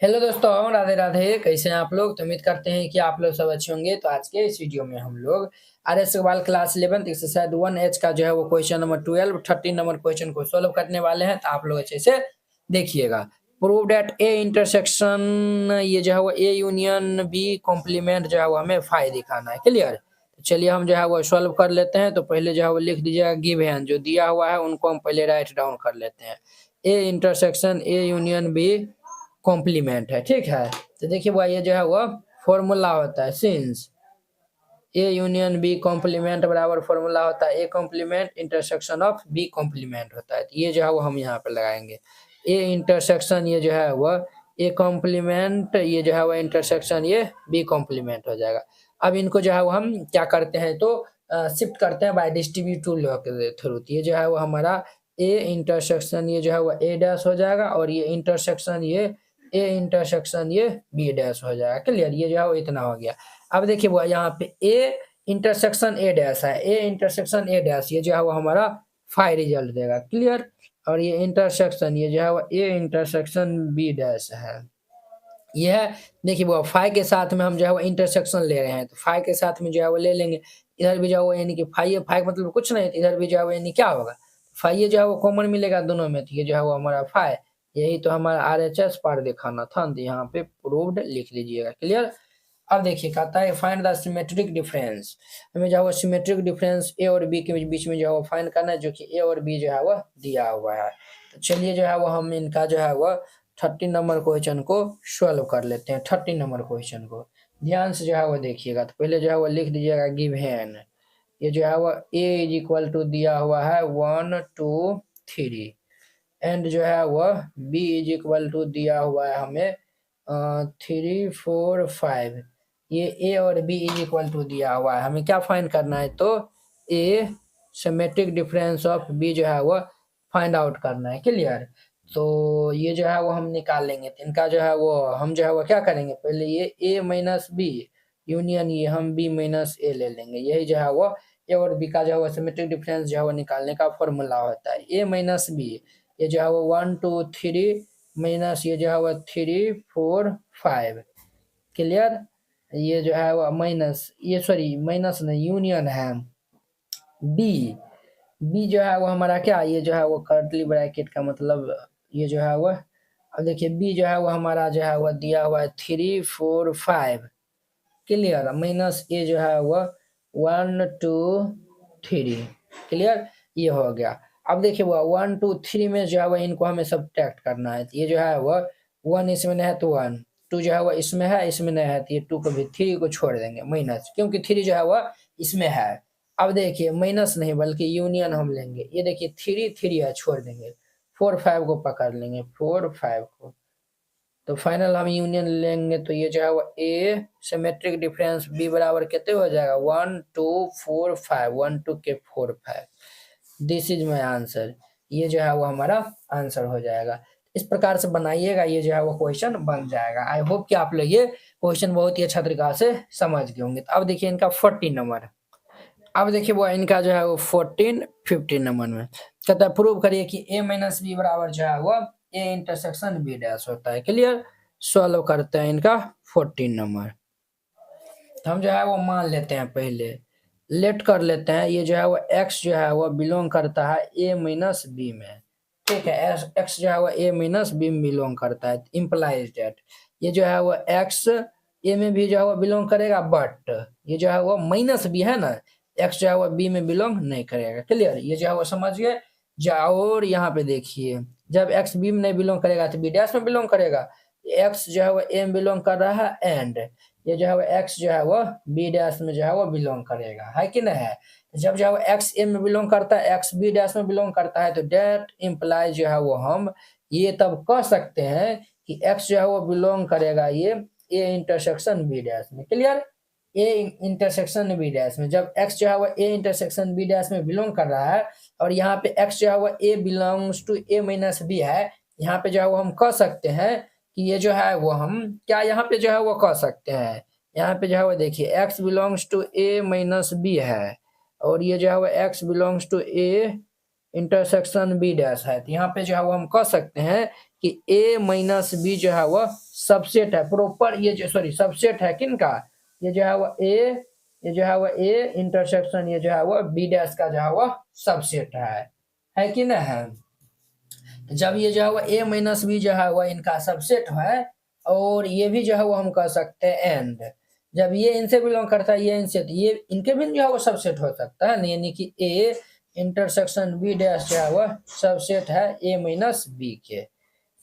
Hello दोस्तों, राधे राधे। कैसे हैं आप लोग? तो उम्मीद करते हैं कि आप लोग सब अच्छे होंगे। तो आज के इस वीडियो में हम लोग R S Aggarwal class 11 exercise 1H का जो है वो क्वेश्चन नंबर 12 13 नंबर क्वेश्चन को सोल्व करने वाले हैं। तो आप लोग अच्छे से देखिएगा। प्रूव डेट ए इंटरसेक्शन, ये जो है वो ए यूनियन बी कॉम्प्लीमेंट जो है वो हमें फाई दिखाना है। क्लियर? तो चलिए हम जो है वो सॉल्व कर लेते हैं। तो पहले जो है वो लिख दीजिएगा गिवन, जो दिया हुआ है उनको हम पहले राइट डाउन कर लेते हैं। A intersection A union B complement है, ठीक है। तो देखिए वो ये जो है वो फॉर्मूला होता है, since A union B complement बराबर फॉर्मूला होता है A complement intersection of B complement होता है। तो ये जो है वो हम यहाँ पे लगाएंगे ए इंटरसेक्शन, ये जो है वो ए कॉम्प्लीमेंट, ये जो है वो इंटरसेक्शन ये बी कॉम्प्लीमेंट हो जाएगा। अब इनको जो है वो हम क्या करते हैं तो शिफ्ट करते हैं बाय डिस्ट्रीब्यूटिव लॉ के थ्रू। ये जो है वो हमारा ए इंटरसेक्शन ये जो है वो ए डैश हो जाएगा, और ये इंटरसेक्शन ये ए इंटरसेक्शन ये बी डैश हो जाएगा। क्लियर? ये जो है वो इतना हो गया। अब देखिए वो यहाँ पे ए इंटरसेक्शन ए डैश है, ए इंटरसेक्शन ए डैश, ये जो है वो हमारा फाई रिजल्ट देगा। क्लियर? और ये इंटरसेक्शन ये जो है वो ए इंटरसेक्शन बी डैश है। ये है, देखिए वो फाई के साथ में हम जो है वो इंटरसेक्शन ले रहे हैं, तो फाई के साथ में जो है वो ले लेंगे। इधर भी जो है वो यानी कि फाई फाई का मतलब कुछ नहीं, इधर भी जो है वो यानी क्या होगा, फाई जो है वो कॉमन मिलेगा दोनों में। तो ये जो है वो हमारा फाई, यही तो हमारा RHS पार दिखाना था। तो यहाँ पे प्रूव्ड लिख लीजिएगा। क्लियर? अब देखिए कहता है फाइंड द सिमेट्रिक डिफरेंस। हमें जो है वो सिमेट्रिक डिफरेंस ए और बी के बीच में जो है वो फाइंड करना है, जो कि ए और बी जो है वो दिया हुआ है। तो चलिए जो है वो हम इनका जो है वो 13 नंबर क्वेश्चन को सॉल्व कर लेते हैं। 13 नंबर क्वेश्चन को ध्यान से जो है वो देखिएगा। तो पहले जो है वो लिख दीजिएगा गिवन, ये जो है वो ए इज इक्वल टू दिया हुआ है 1 2 3, एंड जो है वह बी इज इक्वल टू दिया हुआ है हमें 3 4 5। ये ए और बी इज इक्वल टू दिया हुआ है, हमें क्या फाइंड करना है तो ए सिमेट्रिक डिफरेंस ऑफ बी जो है वो फाइंड आउट करना है। क्लियर? तो ये जो है वो हम निकाल लेंगे। तो इनका जो है वो हम जो है वो क्या करेंगे, पहले ये ए माइनस बी यूनियन ये हम बी माइनस ए ले लेंगे। यही जो है वो ए और बी का जो है वो सिमेट्रिक डिफरेंस जो है वो निकालने का फॉर्मूला होता है। ए माइनस बी, ये जो है वो 1 2 3 माइनस ये जो है वो 3 4 5। क्लियर? ये जो है वो माइनस, ये सॉरी माइनस नहीं यूनियन है बी। बी जो है वो हमारा क्या, ये जो है वो कर्ली ब्रैकेट का मतलब ये जो है वो, अब देखिए बी जो है वो हमारा जो है वो दिया हुआ है 3 4 5। क्लियर? माइनस ए जो है वो 1 2 3। क्लियर? ये हो गया। अब देखिए वो 1 2 3 में जो है वो इनको हमें सब्ट्रैक्ट करना है। तो ये जो है वो 1 इसमें नहीं है तो 1, 2 जो है वो इसमें है, इसमें नहीं है, तो ये 2 को भी 3 को छोड़ देंगे माइनस, क्योंकि 3 जो है वो इसमें है। अब देखिए माइनस नहीं बल्कि यूनियन हम लेंगे। ये देखिए 3 3 है, छोड़ देंगे। 4 5 को पकड़ लेंगे, 4 5 को। तो फाइनल हम यूनियन लेंगे। तो ये जो है वो ए सिमेट्रिक डिफरेंस बी बराबर कितने हो जाएगा 1 2 4 5, 1 2 के 4 5। This is my answer. ये जो है वो हमारा आंसर हो जाएगा। इस प्रकार से बनाइएगा, ये जो है वो क्वेश्चन बन जाएगा। आई होप कि आप लोग ये क्वेश्चन बहुत ही अच्छा तरीका से समझ गए होंगे। तो अब देखिए इनका 14 नंबर, अब देखिए वो इनका जो है वो 14 15 नंबर में कहता है प्रूव करिए कि a माइनस बी बराबर जो है वो a इंटरसेक्शन b डैश होता है। क्लियर? सॉल्व करते हैं इनका 14 नंबर। तो हम जो है वो मान लेते हैं, पहले लेट कर लेते हैं। ये जो है वो x जो है वो बिलोंग करता है a माइनस बी में। ठीक है, x जो है वो a माइनस बी में बिलोंग करता है। इम्प्लाइज डेट ये जो है वो x a में भी जो है वो बिलोंग करेगा, बट ये जो है वो माइनस बी है ना, x जो है वो b में बिलोंग नहीं करेगा। क्लियर? ये जो है वो समझ गए। और यहाँ पे देखिए जब x b में नहीं बिलोंग करेगा तो b डैश में बिलोंग करेगा। x जो है वो a में बिलोंग कर रहा है, एंड ये जो है वो x जो है वो b डैश में जो है वो बिलोंग करेगा, है कि नहीं है? जब जो है वो x a में बिलोंग करता है, x b डैश में बिलोंग करता है, तो डेट इम्प्लाइज जो है वो हम ये तब कह सकते हैं कि x जो है वो बिलोंग करेगा ये a इंटरसेक्शन b डैश में। Clear? a intersection b dash में, जब x जो है वो a इंटरसेक्शन b डैश में बिलोंग कर रहा है, और यहाँ पे x जो है वो a belongs to a minus b है, यहाँ पे जो है वो हम कह सकते हैं कि ये जो है वो हम क्या यहाँ पे जो है वो कह सकते हैं, यहाँ पे जो है वो देखिए x belongs to a minus b है, और ये जो है वो x belongs to a intersection b dash है। तो यहाँ पे जो है वो हम कह सकते हैं कि a माइनस b जो है वो सबसेट है प्रॉपर, ये जो सॉरी सबसेट है किनका, ये जो है वो ए, ये जो है वो ए इंटरसेक्शन ये जो है वो बी डैश का जो है वो सबसेट है कि नहीं है। जब ये जो है वो ए माइनस बी जो है वो इनका सबसेट है, और ये भी जो है वो हम कह सकते हैं एंड, जब ये इनसे बिलोंग करता है ये इनसे, तो ये इनके भी जो है वो सबसेट हो सकता है, यानी कि ए इंटरसेक्शन बी डैश जो है वो सबसेट है ए माइनस बी के।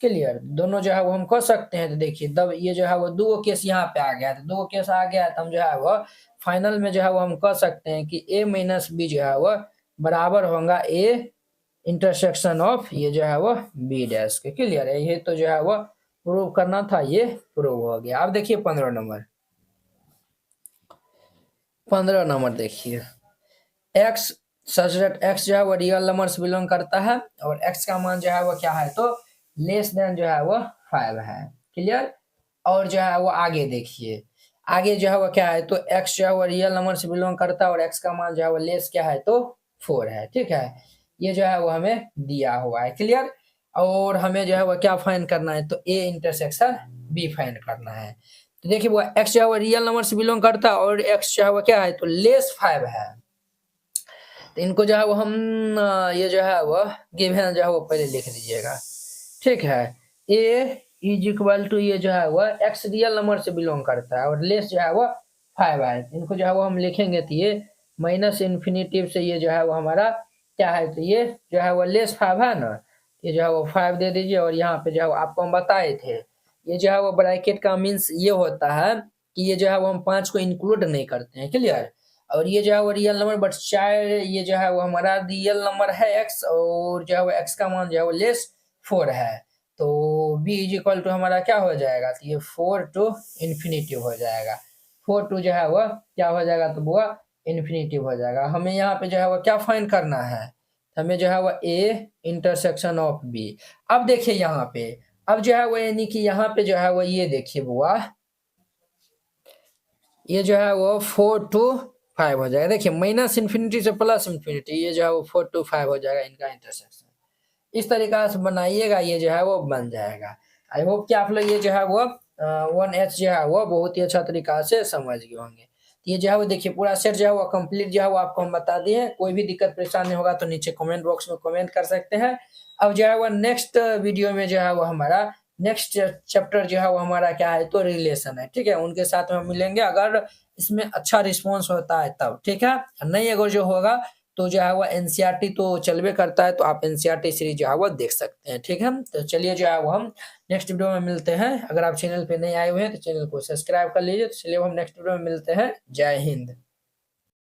क्लियर, दोनों जो है वो हम कह सकते हैं। तो देखिए तब ये जो है वो दो केस यहाँ पे आ गया, तो दो केस आ गया तो हम जो है वो फाइनल में जो है वो हम कह सकते हैं कि ए माइनस बी जो है वो बराबर होगा ए इंटरसेक्शन ऑफ ये जो है वो बी डैश के। क्लियर है, ये तो जो है वो प्रूव करना था, ये प्रूव हो गया। अब देखिए 15 नंबर, 15 नंबर देखिए, एक्स सच दैट एक्स जो है वो रियल नंबर से बिलोंग करता है और एक्स का मान जो है वो क्या है तो लेस देन जो है वो 5 है। क्लियर, और जो है वो आगे देखिए, आगे जो है वो क्या है तो एक्स जो है वो रियल नंबर से बिलोंग करता है और एक्स का मान जो है वो लेस क्या है तो 4 है। ठीक है, ये जो है वो हमें दिया हुआ है। क्लियर, और हमें जो है वो क्या फाइंड करना है तो ए इंटरसेक्शन बी फाइंड करना है। तो देखिए वो एक्स जो है वो रियल नंबर से बिलोंग करता है और एक्स जो है वो क्या है तो लेस 5 है। तो इनको जो है वो हम ये जो है वो गिवन जो है वो पहले लिख दीजिएगा। ठीक है, ए इज इक्वल टू ये जो है वो एक्स रियल नंबर से बिलोंग करता है और लेस जो है वो 5 है। इनको जो है वो हम लिखेंगे तो ये माइनस इन्फिनिटिव से ये जो है वो हमारा क्या है तो ये जो है वो लेस 5 है ना, ये जो है वो 5 दे दीजिए। और यहाँ पे जो है वो आपको हम बताए थे, ये जो है वो ब्रैकेट का मीन्स ये होता है कि ये जो है वो हम 5 को इंक्लूड नहीं करते हैं। क्लियर, और ये जो है वो रियल नंबर बट चाहे ये जो है वो हमारा रियल नंबर है एक्स और जो है वो एक्स का मान जो है वो लेस 4 है, तो b इज इक्वल टू हमारा क्या हो जाएगा तो ये 4 टू इन्फिनिटिव हो जाएगा। 4 टू जो है वो क्या हो जाएगा तो वो इन्फिनिटिव हो जाएगा। हमें यहाँ पे जो है वो क्या फाइंड करना है, हमें जो है वो a इंटरसेक्शन ऑफ b। अब देखिए यहाँ पे, अब जो है वो यानी कि यहाँ पे जो है वो ये देखिए बुआ, ये जो है वो 4 टू 5 हो जाएगा। देखिए माइनस इन्फिनिटी से प्लस इन्फिनिटी, ये जो है वो 4 टू 5 हो जाएगा इनका इंटरसेक्शन। इस तरीका से बनाइएगा, ये जो है वो बन जाएगा। आई होप कि आप लोग ये जो है वो 1H जो है वो बहुत ही अच्छा तरीका से समझ गए होंगे। ये जो है वो देखिए पूरा सेट जो है वो कंप्लीट जो है वो आपको हम बता दिए। कोई भी दिक्कत परेशानी होगा तो नीचे कमेंट बॉक्स में कमेंट कर सकते हैं। अब जो है वो नेक्स्ट वीडियो में जो है वो हमारा नेक्स्ट चैप्टर जो है वो हमारा क्या है तो रिलेशन है। ठीक है, उनके साथ में हम मिलेंगे अगर इसमें अच्छा रिस्पॉन्स होता है तब। ठीक है, नहीं अगर जो होगा तो जो है वो एनसीईआरटी तो चलवे करता है, तो आप एनसीईआरटी सीरीज जो है वो देख सकते हैं। ठीक है, तो चलिए जो है वो हम नेक्स्ट वीडियो में मिलते हैं। अगर आप चैनल पे नहीं आए हुए हैं तो चैनल को सब्सक्राइब कर लीजिए। तो चलिए हम नेक्स्ट वीडियो में मिलते हैं। जय हिंद।